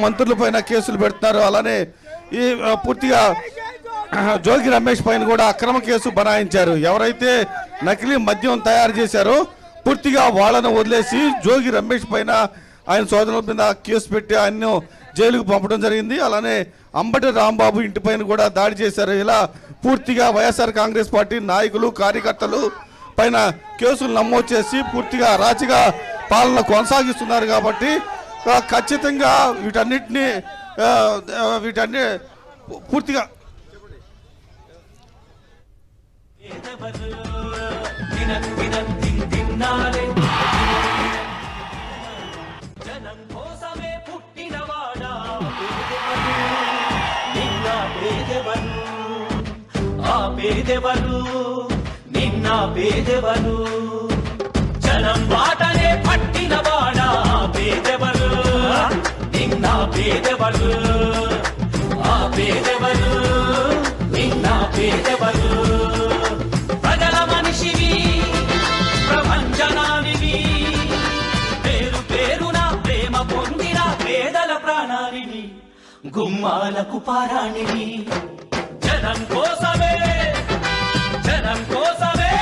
మంత్రుల పైన కేసులు పెడుతున్నారు. అలానే ఈ పూర్తిగా జోగి రమేష్ పైన కూడా అక్రమ కేసు బనాయించారు. ఎవరైతే నకిలీ మద్యం తయారు చేశారో పూర్తిగా వాళ్ళను వదిలేసి జోగి రమేష్ పైన ఆయన సోదరుల మీద కేసు పెట్టి ఆయన్ను జైలుకు పంపడం జరిగింది. అలానే అంబటి రాంబాబు ఇంటి పైన కూడా దాడి చేశారు. ఇలా పూర్తిగా వైఎస్ఆర్ కాంగ్రెస్ పార్టీ నాయకులు కార్యకర్తలు పైన కేసులు నమోదు చేసి పూర్తిగా అరాచక పాలన కొనసాగిస్తున్నారు. కాబట్టి ఖచ్చితంగా వీటన్నిటినీ పూర్తిగా నిన్న పేదెవరు జనం బాటనే పట్టినవాడా పేదెవరు నిన్న పేదెవరు ఆ పేదెవరు నిన్న పేదెవరు ప్రజల మనిషివి ప్రపంచనానివి పేరు పేరున ప్రేమ పొందిన పేదల ప్రాణానివి గుమ్మాలకు పారాణివి జనం కోసమే జనం కోసమే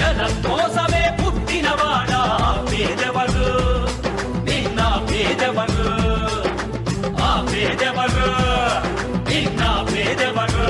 జనం కోసమే పుట్టినవాడా పేదెవరు నిన్న పేదెవరు ఆ పేదెవరు నిన్న పేదెవరు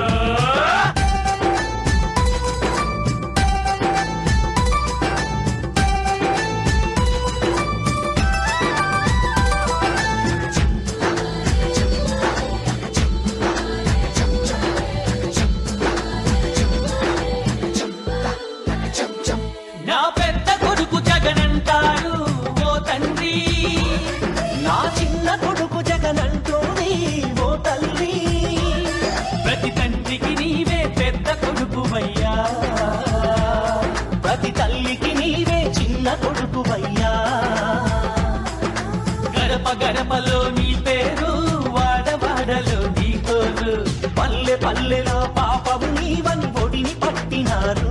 గడపలో నీ పేరు వాడవాడలో నీ కోరు పల్లె పల్లెలో పాపము నీవని ఒడిని పట్టినారు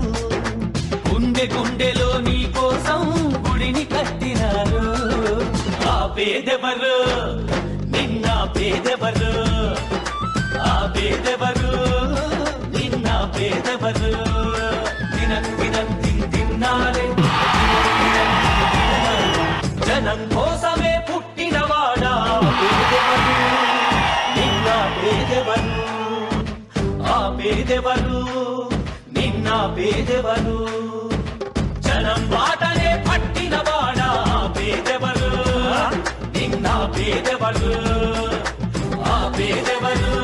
గుండె గుండెలో నీ కోసం గుడిని కట్టినారు ఆ పేదెవరు నిన్న పేదెవరు ఆ పేదెవరు నిన్న పేదెవరు తిన్నారే జనం కోసమే పుట్టినవాడా పేదెవరు నిన్న పేదెవరు ఆ పేదెవరు నిన్న పేదెవరు జనం బాటనే పట్టినవాడా పేదెవరు నిన్న పేదెవరు ఆ పేదెవరు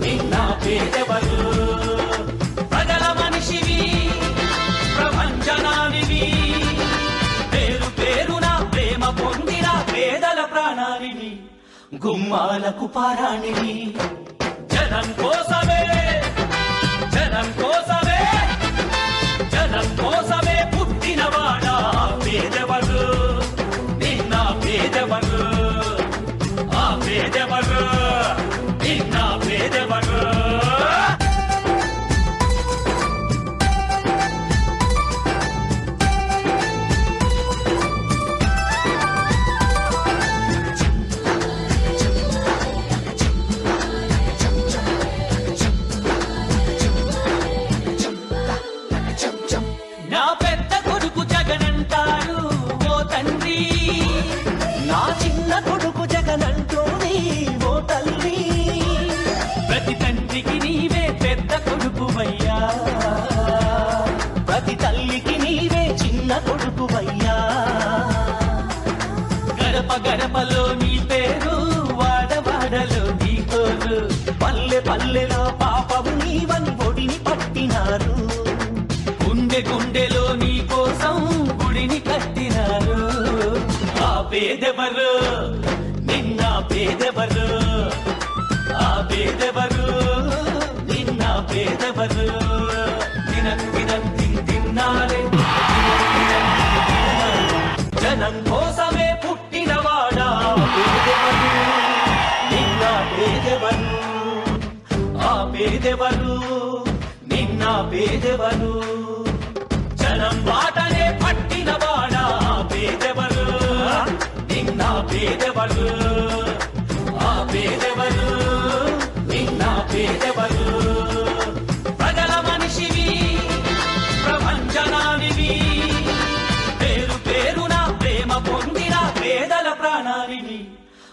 నిన్న పేదెవరు ప్రజల మనిషివి ప్రపంచనానివి పేరు పేరున ప్రేమ పొందిన పేదల ప్రాణానివి గుమ్మాలకు పారాణివి జనం కోసమే జనం కోసమే జనం కోసమే పుట్టినవాడా పేదెవరు నిన్న పేదెవరు ఆ పేదెవరు నిన్న పేదెవరు గడపలో నీ పేరు వాడవాడలో నీ కోరు పల్లె పల్లెలో పాపము నీవని ఒడిని పట్టినారు గుండె గుండెలో నీ కోసం గుడిని కట్టినారు ఆ పేదెవరు నిన్న పేదెవరు ఆ పేదెవరు నిన్న పేదెవరు తిన్నారే జనం కోసమే పుట్టినవాడా పేదెవరు నిన్న పేదెవరు ఆ పేదెవరు నిన్న పేదెవరు జనం బాటనే పట్టినవాడా పేదెవరు నిన్న పేదెవరు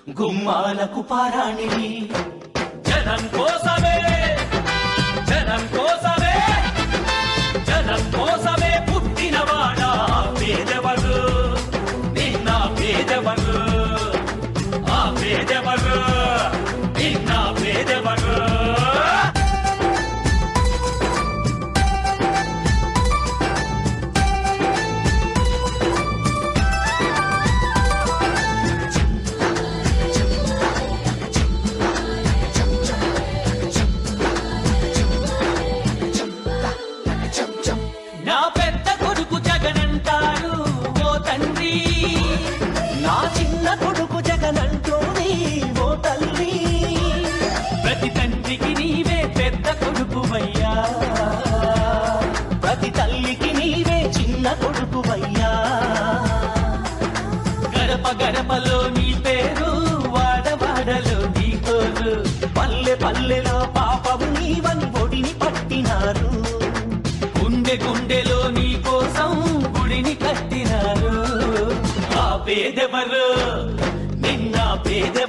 గుమ్మాలకు పారాణివి జనం కోసమే జనం కోసమే జనం కోసమే పుట్టినవాడా పేదవరు నిన్న పేదవరు ఆ పేదవరు నిన్న పేదవరు నా పెద్ద కొడుకు జగనంటాడు ఓ తండ్రి నా చిన్న కొడుకు జగనంటోని ఓ తల్లి ప్రతి తండ్రికి నీవే పెద్ద కొడుకువయ్యా ప్రతి తల్లికి నీవే చిన్న కొడుకువయ్యా గడప గడపలో నీ పేరు వాడవాడలో నీ కోరు పల్లె పల్లెలో పాపము నీవని ఒడిని పట్టినారు గుండె గుండెలో నీ కోసం గుడిని కట్టినారు ఆ పేదెవరు నిన్న పేదెవరు